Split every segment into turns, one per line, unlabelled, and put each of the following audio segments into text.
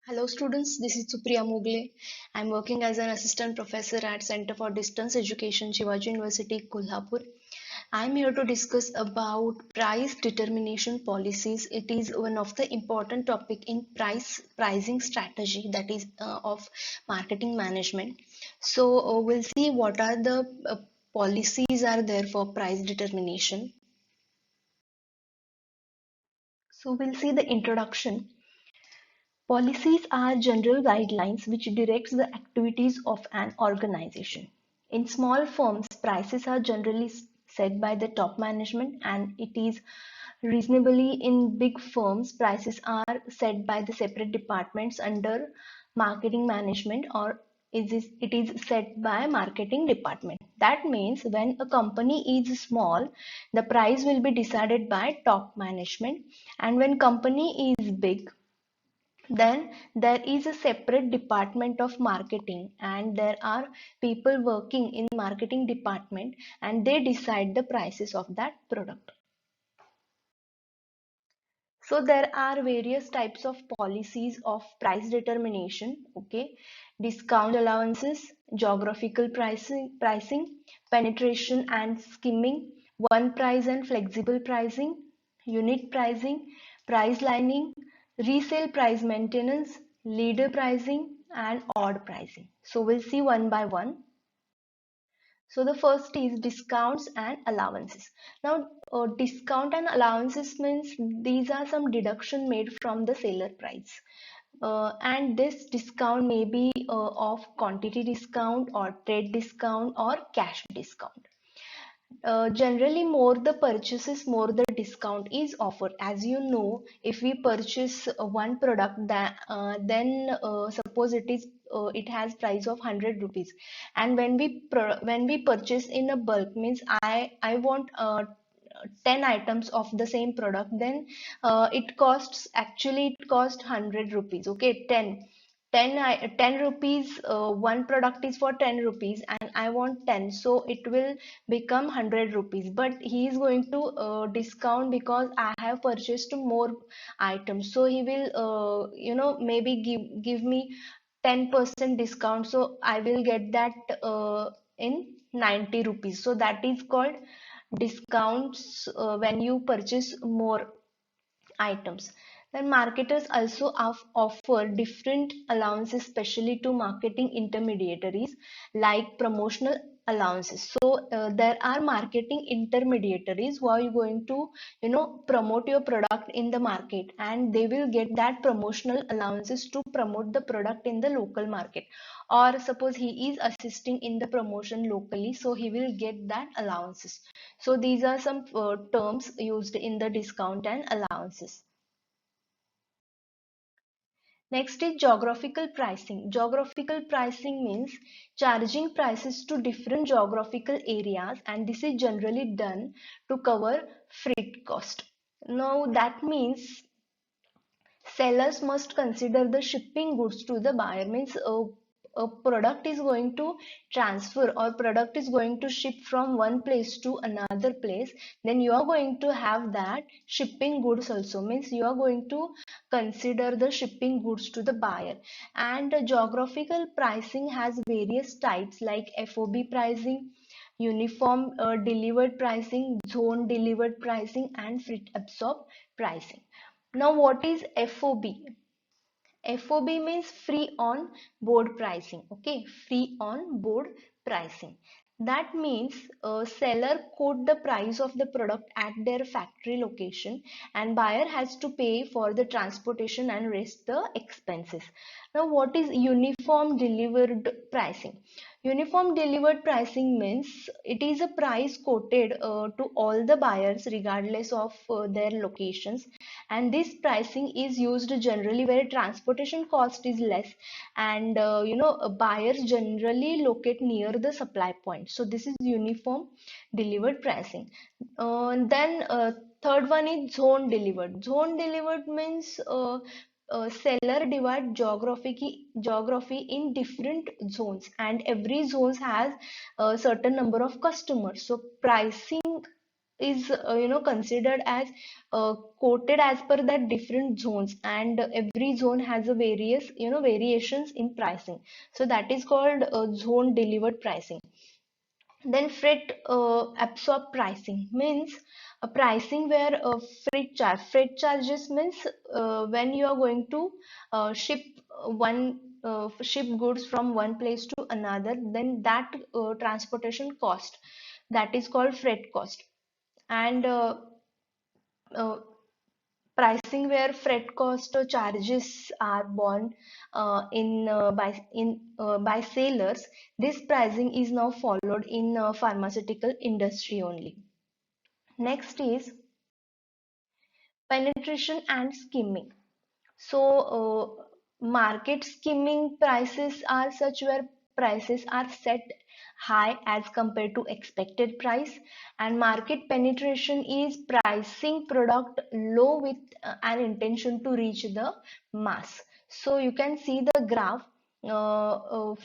Hello students, this is Supriya Mugle. I'm working as an assistant professor at Center for Distance Education, Shivaji University, Kolhapur. I'm here to discuss about price determination policies. It is one of the important topic in pricing strategy, that is of marketing management. So we'll see what are the policies are there for price determination. So we'll see the introduction. Policies are general guidelines which directs the activities of an organization. In small firms, prices are generally set by the top management, and it is reasonably in big firms, prices are set by the separate departments under marketing management, or it is set by marketing department. That means when a company is small, the price will be decided by top management, and when company is big, then there is a separate department of marketing, and there are people working in marketing department, and they decide the prices of that product. So there are various types of policies of price determination. Okay, discount allowances, geographical pricing, penetration and skimming, one price and flexible pricing, unit pricing, price lining, resale price maintenance, leader pricing, and odd pricing. So we'll see one by one. So the first is discounts and allowances. Now, discount and allowances means these are some deduction made from the seller price. And this discount may be of quantity discount or trade discount or cash discount. Generally, more the purchases, more the discount is offered. As you know, if we purchase one product, then suppose it has price of 100 rupees, and when we purchase in a bulk, means I want 10 items of the same product, then it costs 100 rupees. Okay, 10 rupees, one product is for 10 rupees and I want 10, so it will become 100 rupees, but he is going to discount because I have purchased more items, so he will maybe give me 10% discount, so I will get that in 90 rupees. So that is called discounts when you purchase more items. Then marketers also offer different allowances, especially to marketing intermediaries, like promotional allowances. So there are marketing intermediaries who are going to promote your product in the market, and they will get that promotional allowances to promote the product in the local market. Or suppose he is assisting in the promotion locally, so he will get that allowances. So these are some terms used in the discount and allowances. Next is geographical pricing. Geographical pricing means charging prices to different geographical areas, and this is generally done to cover freight cost. Now that means sellers must consider the shipping goods to the buyer. Means a product is going to transfer, or product is going to ship from one place to another place, then you are going to have that shipping goods also. Means you are going to consider the shipping goods to the buyer. And geographical pricing has various types like FOB pricing, uniform delivered pricing, zone delivered pricing, and freight absorb pricing. Now, what is FOB? FOB means free on board pricing. Okay, free on board pricing. That means a seller quote the price of the product at their factory location, and buyer has to pay for the transportation and rest the expenses. Now, what is uniform delivered pricing? Uniform delivered pricing means it is a price quoted to all the buyers regardless of their locations, and this pricing is used generally where transportation cost is less, and buyers generally locate near the supply point. So this is uniform delivered pricing. Then third one is zone delivered. Zone delivered means seller divide geography in different zones, and every zones has a certain number of customers, so pricing is considered as quoted as per that different zones, and every zone has a various variations in pricing. So that is called zone delivered pricing. Then freight absorb pricing means a pricing where freight charges means when you are going to ship ship goods from one place to another, then that transportation cost, that is called freight cost. And uh, pricing where freight cost charges are borne by sailors. This pricing is now followed in pharmaceutical industry only. Next is penetration and skimming. So, market skimming prices are such where prices are set high as compared to expected price, and market penetration is pricing product low with an intention to reach the mass. So you can see the graph.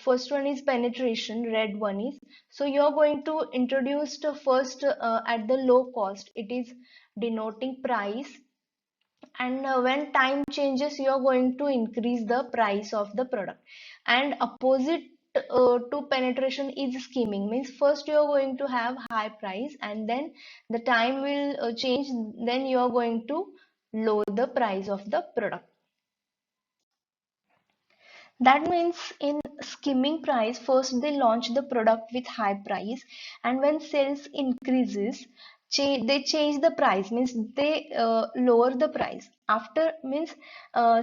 First one is penetration, red one is. So you are going to introduce the first at the low cost. It is denoting price, and when time changes you are going to increase the price of the product. And opposite to penetration is skimming, means first you are going to have high price and then the time will change, then you are going to lower the price of the product. That means in skimming price, first they launch the product with high price, and when sales increases, they change the price, means they lower the price. After means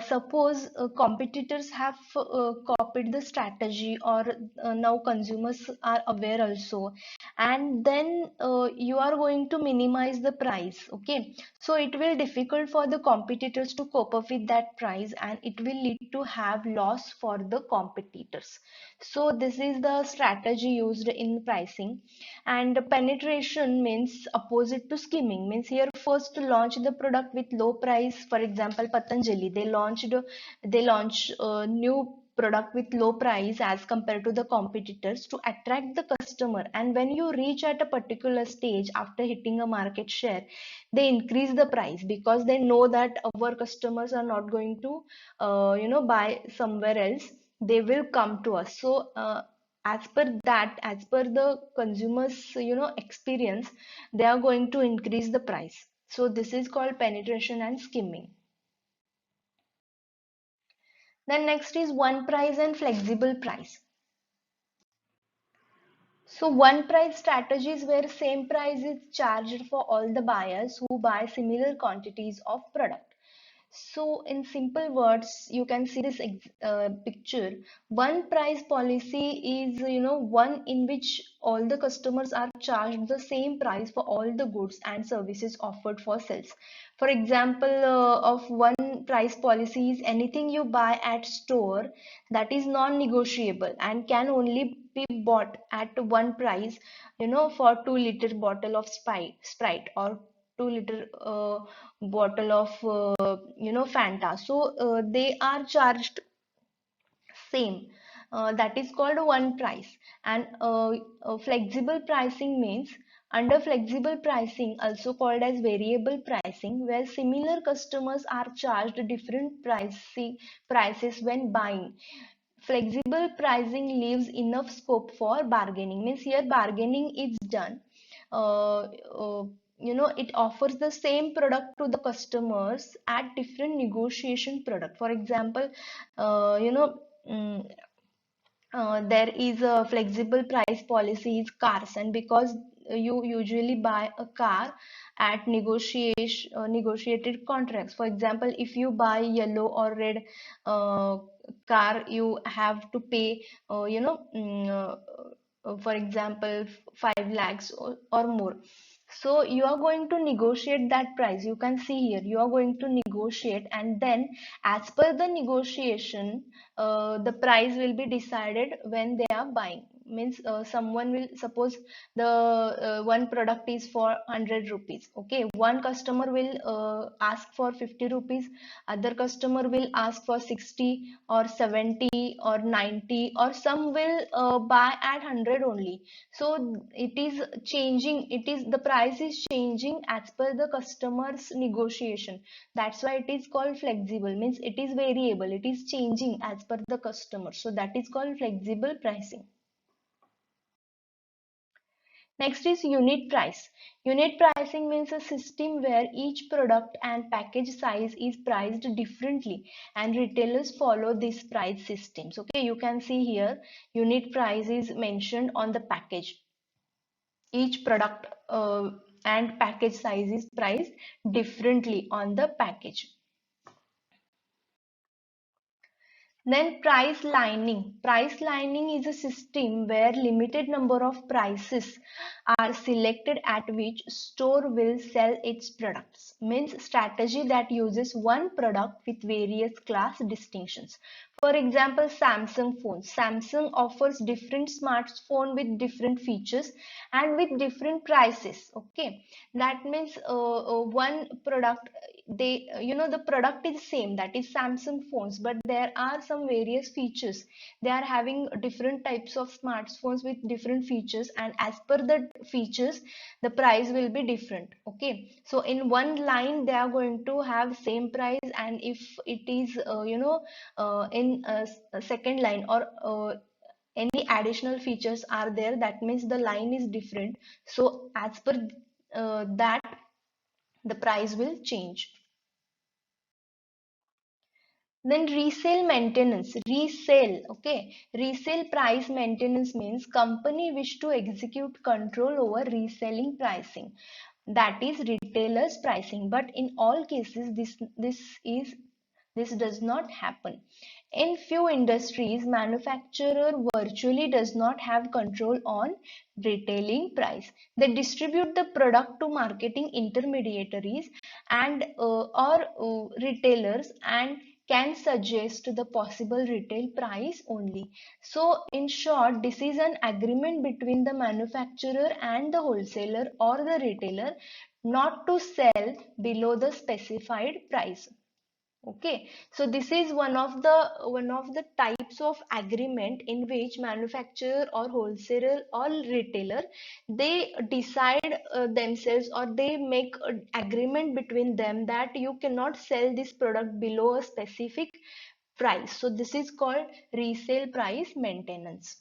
suppose competitors have copied the strategy, or now consumers are aware also, and then you are going to minimize the price. Okay, so it will difficult for the competitors to cope up with that price, and it will lead to have loss for the competitors. So this is the strategy used in pricing. And penetration means opposite to skimming, means here first launch the product with low price. For example, Patanjali, they launch a new product with low price as compared to the competitors to attract the customer, and when you reach at a particular stage after hitting a market share, they increase the price because they know that our customers are not going to buy somewhere else, they will come to us. So as per that, as per the consumers experience, they are going to increase the price. So this is called penetration and skimming. Then next is one price and flexible price. So one price strategy is where same price is charged for all the buyers who buy similar quantities of product. So in simple words, you can see this picture. One price policy is, one in which all the customers are charged the same price for all the goods and services offered for sales. For example, of one price policy is anything you buy at store that is non-negotiable and can only be bought at one price, for 2 liter bottle of Sprite, or 2 liter bottle of Fanta. So they are charged same. That is called one price. And flexible pricing means, under flexible pricing, also called as variable pricing, where similar customers are charged different prices when buying. Flexible pricing leaves enough scope for bargaining, means here bargaining is done. uh, uh, it offers the same product to the customers at different negotiation product. For example, mm, there is a flexible price policy is cars, and because you usually buy a car at negotiated contracts. For example, if you buy yellow or red uh, car, you have to pay for example 5 lakhs or more. So you are going to negotiate that price. You can see here you are going to negotiate, and then as per the negotiation, the price will be decided when they are buying. means someone will suppose the one product is for 100 rupees. Okay, one customer will ask for 50 rupees, other customer will ask for 60 or 70 or 90, or some will buy at 100 only. So it is changing, it is the price is changing as per the customer's negotiation. That's why it is called flexible, means it is variable, it is changing as per the customer. So that is called flexible pricing. Next is unit price. Unit pricing means a system where each product and package size is priced differently and retailers follow these price systems. Okay, you can see here unit price is mentioned on the package. Each product and package size is priced differently on the package. Then price lining. Price lining is a system where limited number of prices are selected at which store will sell its products. Means strategy that uses one product with various class distinctions. For example, Samsung phones. Samsung offers different smartphone with different features and with different prices. Okay, that means one product, they the product is same, that is Samsung phones, but there are some various features. They are having different types of smartphones with different features, and as per the features the price will be different. Okay, so in one line they are going to have same price, and if it is in a second line or any additional features are there, that means the line is different. So as per that the price will change. Then resale maintenance. Resale, okay. Resale price maintenance means company wish to execute control over reselling pricing. That is retailers pricing. But in all cases, this does not happen. In few industries, manufacturer virtually does not have control on retailing price. They distribute the product to marketing intermediaries and or retailers, and can suggest the possible retail price only. So in short, this is an agreement between the manufacturer and the wholesaler or the retailer not to sell below the specified price. Okay, so this is one of the types of agreement in which manufacturer or wholesaler or retailer, they decide themselves, or they make an agreement between them that you cannot sell this product below a specific price. So this is called resale price maintenance.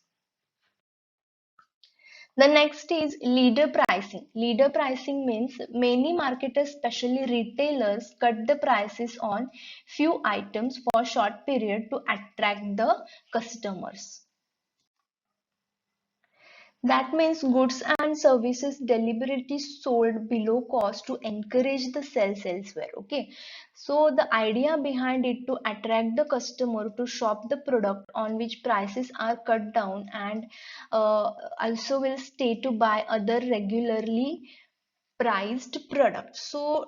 The next is leader pricing. Leader pricing means many marketers, especially retailers, cut the prices on few items for short period to attract the customers. That means goods and services deliberately sold below cost to encourage the sales elsewhere. Okay, so the idea behind it to attract the customer to shop the product on which prices are cut down, and also will stay to buy other regularly priced products. So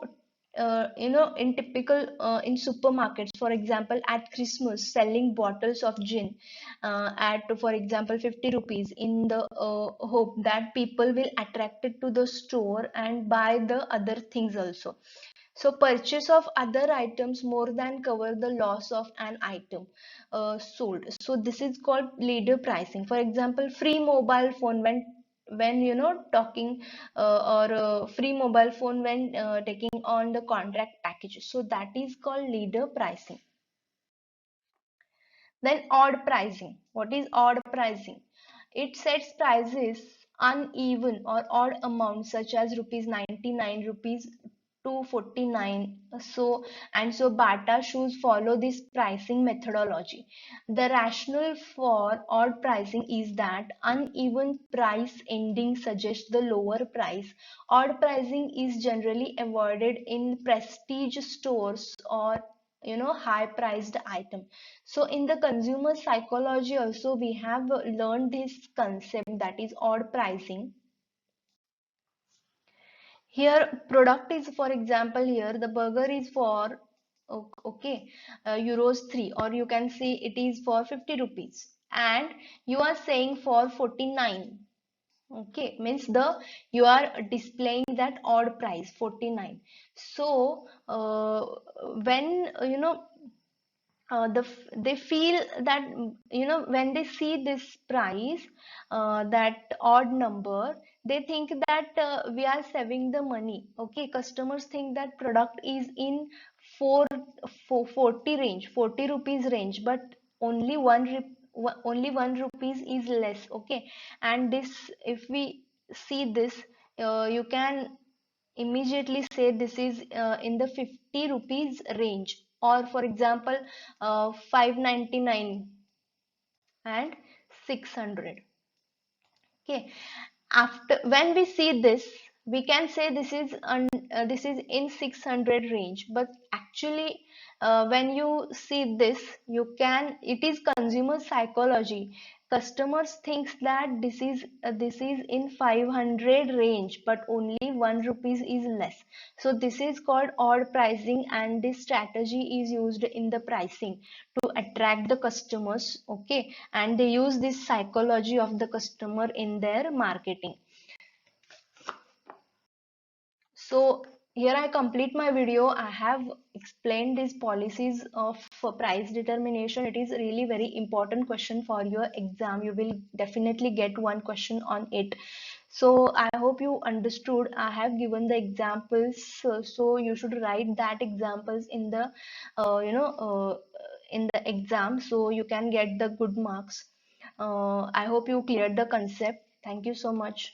in typical in supermarkets, for example, at Christmas, selling bottles of gin at, for example, 50 rupees, in the hope that people will attracted to the store and buy the other things also. So purchase of other items more than cover the loss of an item sold. So this is called leader pricing. For example, free mobile phone when talking or free mobile phone when taking on the contract package. So that is called leader pricing. Then odd pricing. What is odd pricing? It sets prices uneven or odd amounts such as rupees 99, rupees 249. So Bata shoes follow this pricing methodology. The rationale for odd pricing is that uneven price ending suggests the lower price. Odd pricing is generally avoided in prestige stores or high priced item. So in the consumer psychology also we have learned this concept, that is odd pricing. Here product is, for example, here the burger is for okay euros 3, or you can say it is for 50 rupees. and you are saying for 49. Okay, means you are displaying that odd price 49. So when they feel that when they see this price, that odd number, they think that we are saving the money. Okay, customers think that product is in 4, 40 range, 40 rupees range, but only only 1 rupees is less. Okay, and this, if we see this, you can immediately say this is in the 50 rupees range, or for example 599 and 600. Okay, after when we see this, we can say this is in 600 range, but actually when you see this, it is consumer psychology. Customers thinks that this is in 500 range, but only 1 rupees is less. So this is called odd pricing, and this strategy is used in the pricing to attract the customers. Okay, and they use this psychology of the customer in their marketing. So here I complete my video. I have explained these policies of price determination. It is really very important question for your exam. You will definitely get one question on it. So I hope you understood. I have given the examples, so you should write that examples in the in the exam, so you can get the good marks. I hope you cleared the concept. Thank you so much.